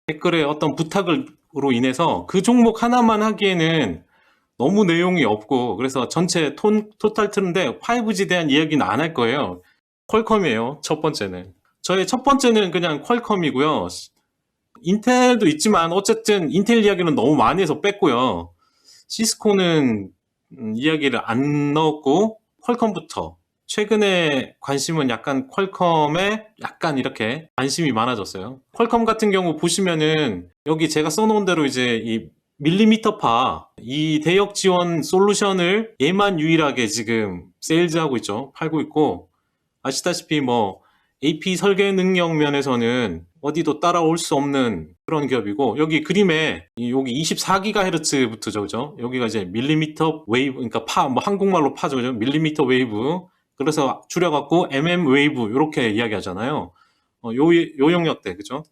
댓글에 어떤 부탁으로 인해서 그 종목 하나만 하기에는 너무 내용이 없고 그래서 전체 토탈 트는데 5G에 대한 이야기는 안 할 거예요. 퀄컴이에요. 첫 번째는. 저의 첫 번째는 그냥 퀄컴이고요. 인텔도 있지만 어쨌든 인텔 이야기는 너무 많이 해서 뺐고요. 시스코는 이야기를 안 넣었고 퀄컴부터 최근에 관심은 약간 퀄컴에 약간 이렇게 관심이 많아졌어요. 퀄컴 같은 경우 보시면은 여기 제가 써놓은 대로 이제 이 밀리미터파 이 대역 지원 솔루션을 얘만 유일하게 지금 세일즈하고 있죠. 팔고 있고 아시다시피 뭐 AP 설계 능력 면에서는 어디도 따라올 수 없는 그런 기업이고 여기 그림에 여기 24GHz부터죠, 그죠? 여기가 이제 밀리미터 웨이브, 그러니까 뭐 한국말로 파죠, 그죠? 밀리미터 웨이브. 그래서 줄여갖고 MM 웨이브 이렇게 이야기하잖아요. 요 영역대, 그죠?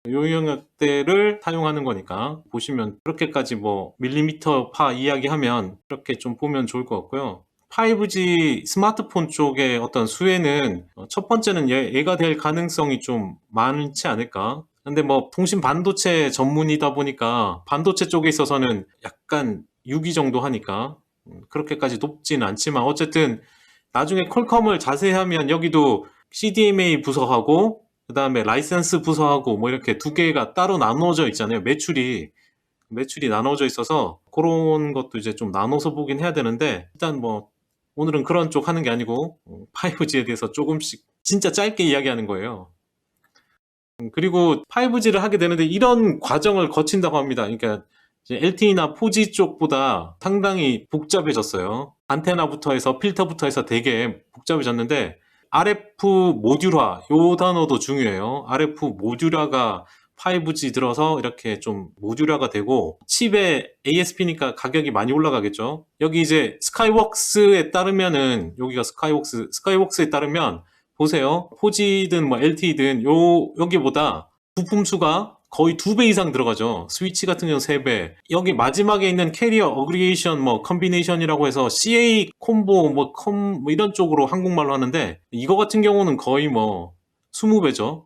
요 영역대를 사용하는 거니까 보시면 그렇게까지 뭐 밀리미터 파 이야기하면 그렇게 좀 보면 좋을 것 같고요. 5G 스마트폰 쪽의 어떤 수혜는 첫 번째는 얘가 될 가능성이 좀 많지 않을까. 근데 뭐 통신 반도체 전문이다 보니까 반도체 쪽에 있어서는 약간 6위 정도 하니까 그렇게까지 높진 않지만 어쨌든 나중에 퀄컴을 자세히 하면 여기도 CDMA 부서하고 그 다음에 라이센스 부서하고 뭐 이렇게 두 개가 따로 나눠져 있잖아요. 매출이 나눠져 있어서 그런 것도 이제 좀 나눠서 보긴 해야 되는데 일단 뭐 오늘은 그런 쪽 하는 게 아니고 5G에 대해서 조금씩 진짜 짧게 이야기하는 거예요. 그리고 5G를 하게 되는데 이런 과정을 거친다고 합니다. 그러니까 LTE나 4G 쪽보다 상당히 복잡해졌어요. 안테나부터 해서 필터부터 해서 되게 복잡해졌는데 RF 모듈화 요 단어도 중요해요. RF 모듈화가 5G 들어서 이렇게 좀 모듈화가 되고 칩의 ASP니까 가격이 많이 올라가겠죠. 여기 이제 스카이웍스에 따르면은 여기가 스카이웍스에 따르면 보세요. 4G든 뭐 LTE든 여기보다 부품 수가 거의 2배 이상 들어가죠. 스위치 같은 경우는 3배. 여기 마지막에 있는 캐리어 어그리게이션 뭐 컨비네이션이라고 해서 CA 콤보 뭐 이런 쪽으로 한국말로 하는데 이거 같은 경우는 거의 뭐 20배죠.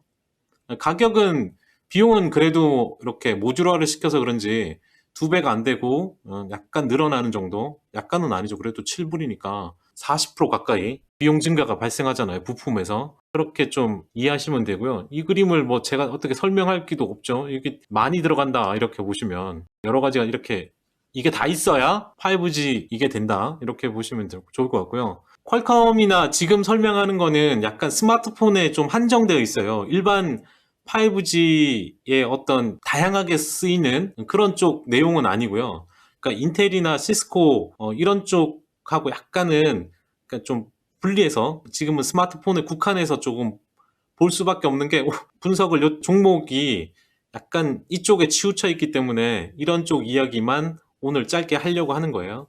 가격은 비용은 그래도 이렇게 모듈화를 시켜서 그런지 2배가 안 되고 약간 늘어나는 정도. 약간은 아니죠. 그래도 7불이니까 40% 가까이 비용 증가가 발생하잖아요. 부품에서. 그렇게 좀 이해하시면 되고요. 이 그림을 뭐 제가 어떻게 설명할 기도 없죠. 이게 많이 들어간다. 이렇게 보시면 여러 가지가 이렇게 이게 다 있어야 5G 이게 된다. 이렇게 보시면 좋을 것 같고요. 퀄컴이나 지금 설명하는 거는 약간 스마트폰에 좀 한정되어 있어요. 일반 5G의 어떤 다양하게 쓰이는 그런 쪽 내용은 아니고요. 그러니까 인텔이나 시스코 이런 쪽하고 약간은 그러니까 좀 분리해서 지금은 스마트폰에 국한해서 조금 볼 수밖에 없는 게 분석을 요 종목이 약간 이쪽에 치우쳐 있기 때문에 이런 쪽 이야기만 오늘 짧게 하려고 하는 거예요.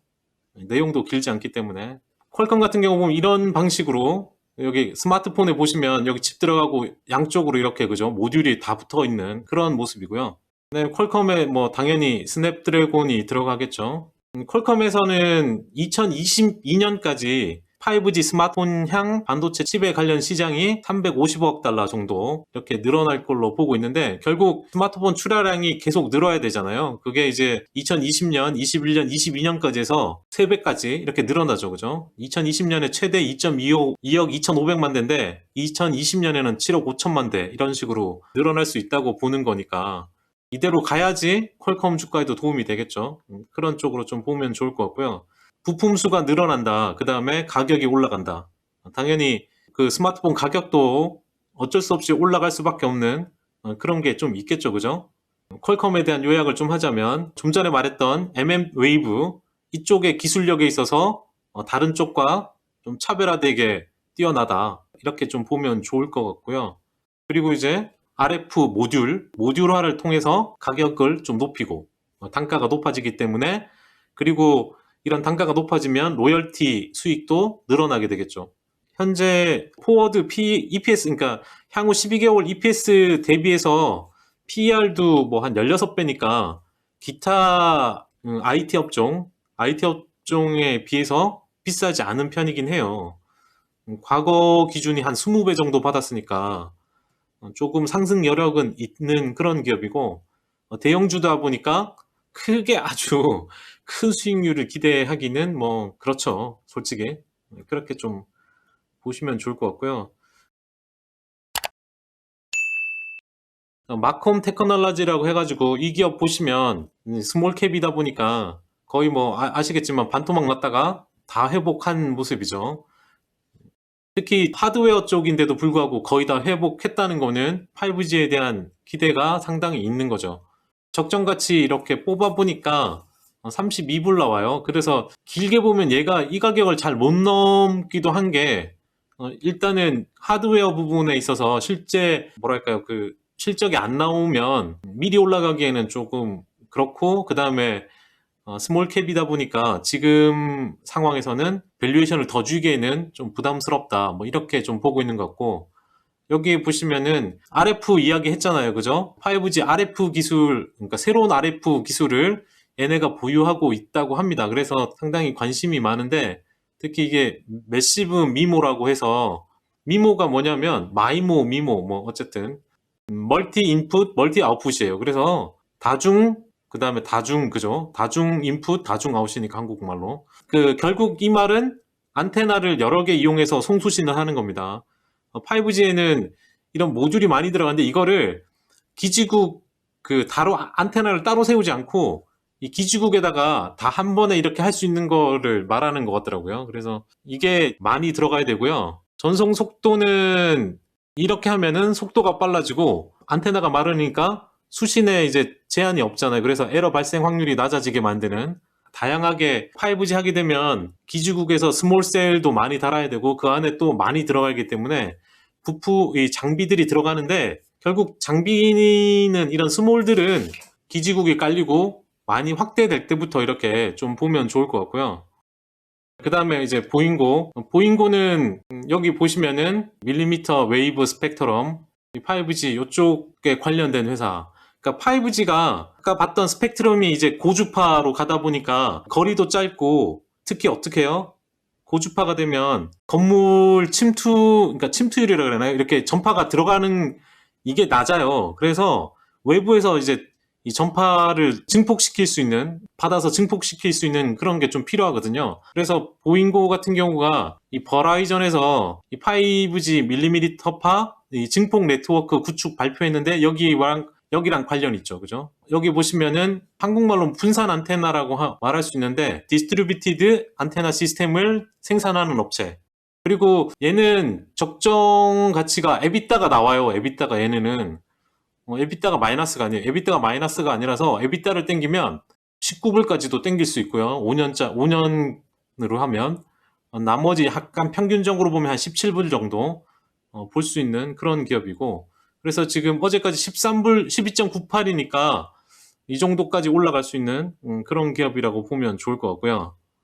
내용도 길지 않기 때문에. 퀄컴 같은 경우 보면 이런 방식으로 여기 스마트폰에 보시면 여기 칩 들어가고 양쪽으로 이렇게 그죠? 모듈이 다 붙어 있는 그런 모습이고요. 네, 퀄컴에 뭐 당연히 스냅드래곤이 들어가겠죠. 퀄컴에서는 2022년까지 5G 스마트폰향 반도체 칩에 관련 시장이 350억 달러 정도 이렇게 늘어날 걸로 보고 있는데 결국 스마트폰 출하량이 계속 늘어야 되잖아요. 그게 이제 2020년, 21년, 22년까지 해서 3배까지 이렇게 늘어나죠. 그죠? 2020년에 최대 2.2억 2,500만 대인데 2020년에는 7억 5천만 대 이런 식으로 늘어날 수 있다고 보는 거니까 이대로 가야지 퀄컴 주가에도 도움이 되겠죠. 그런 쪽으로 좀 보면 좋을 것 같고요. 부품 수가 늘어난다. 그 다음에 가격이 올라간다. 당연히 그 스마트폰 가격도 어쩔 수 없이 올라갈 수밖에 없는 그런 게 좀 있겠죠. 그죠? 퀄컴에 대한 요약을 좀 하자면 좀 전에 말했던 MM 웨이브 이쪽의 기술력에 있어서 다른 쪽과 좀 차별화되게 뛰어나다. 이렇게 좀 보면 좋을 것 같고요. 그리고 이제 RF 모듈화를 통해서 가격을 좀 높이고 단가가 높아지기 때문에 그리고 이런 단가가 높아지면 로열티 수익도 늘어나게 되겠죠. 현재 포워드 EPS, 그러니까 향후 12개월 EPS 대비해서 PER도 뭐 한 16배니까 기타 IT 업종에 비해서 비싸지 않은 편이긴 해요. 과거 기준이 한 20배 정도 받았으니까 조금 상승 여력은 있는 그런 기업이고 대형주다 보니까 크게 아주 큰 수익률을 기대하기는 뭐 그렇죠. 솔직히. 그렇게 좀 보시면 좋을 것 같고요. 마콤 테크놀로지라고 해가지고 이 기업 보시면 스몰캡이다 보니까 거의 뭐 아시겠지만 반토막 났다가 다 회복한 모습이죠. 특히 하드웨어 쪽인데도 불구하고 거의 다 회복했다는 거는 5G에 대한 기대가 상당히 있는 거죠. 적정가치 이렇게 뽑아보니까 32불 나와요. 그래서 길게 보면 얘가 이 가격을 잘 못 넘기도 한 게, 일단은 하드웨어 부분에 있어서 실제 뭐랄까요, 그 실적이 안 나오면 미리 올라가기에는 조금 그렇고, 그 다음에 스몰 캡이다 보니까 지금 상황에서는 밸류에이션을 더 주기에는 좀 부담스럽다. 뭐 이렇게 좀 보고 있는 것 같고, 여기 보시면은 RF 이야기 했잖아요. 그죠? 5G RF 기술, 그러니까 새로운 RF 기술을 얘네가 보유하고 있다고 합니다. 그래서 상당히 관심이 많은데, 특히 이게 매시브 미모라고 해서, 미모가 뭐냐면 마이모, 미모, 뭐 어쨌든 멀티 인풋, 멀티 아웃풋이에요. 그래서 다중, 그 다음에 다중, 그죠? 다중 인풋, 다중 아웃이니까 한국말로. 결국 이 말은 안테나를 여러 개 이용해서 송수신을 하는 겁니다. 5G에는 이런 모듈이 많이 들어가는데 이거를 기지국 안테나를 따로 세우지 않고 이 기지국에다가 다 한 번에 이렇게 할 수 있는 거를 말하는 것 같더라고요. 그래서 이게 많이 들어가야 되고요. 전송 속도는 이렇게 하면은 속도가 빨라지고 안테나가 마르니까 수신에 이제 제한이 없잖아요. 그래서 에러 발생 확률이 낮아지게 만드는, 다양하게 5G 하게 되면 기지국에서 스몰셀도 많이 달아야 되고 그 안에 또 많이 들어가기 때문에 이 장비들이 들어가는데, 결국 장비는 이런 스몰들은 기지국이 깔리고 많이 확대될 때부터 이렇게 좀 보면 좋을 것 같고요. 그 다음에 이제 보잉고는 여기 보시면은 밀리미터 웨이브 스펙트럼, 5G 이쪽에 관련된 회사. 그러니까 5G가 아까 봤던 스펙트럼이 이제 고주파로 가다 보니까 거리도 짧고, 특히 어떻게 해요? 고주파가 되면 건물 그러니까 침투율이라 그러나요? 이렇게 전파가 들어가는 이게 낮아요. 그래서 외부에서 이제 이 전파를 증폭시킬 수 있는, 받아서 증폭시킬 수 있는 그런 게 좀 필요하거든요. 그래서 보잉고 같은 경우가 이 버라이전에서 이 5G 밀리미터파 이 증폭 네트워크 구축 발표했는데 여기랑 관련 있죠. 그죠? 여기 보시면은 한국말로 분산 안테나라고 말할 수 있는데, 디스트리뷰티드 안테나 시스템을 생산하는 업체. 그리고 얘는 적정 가치가 에비타가 나와요. 에비타가 얘네는 에비타가 마이너스가 아니에요. 에비타가 마이너스가 아니라서 에비타를 땡기면 19불까지도 땡길 수 있고요. 5년으로 하면 나머지 약간 평균적으로 보면 한 17불 정도 볼 수 있는 그런 기업이고, 그래서 지금 어제까지 13불, 12.98이니까 이 정도까지 올라갈 수 있는 그런 기업이라고 보면 좋을 것 같고요.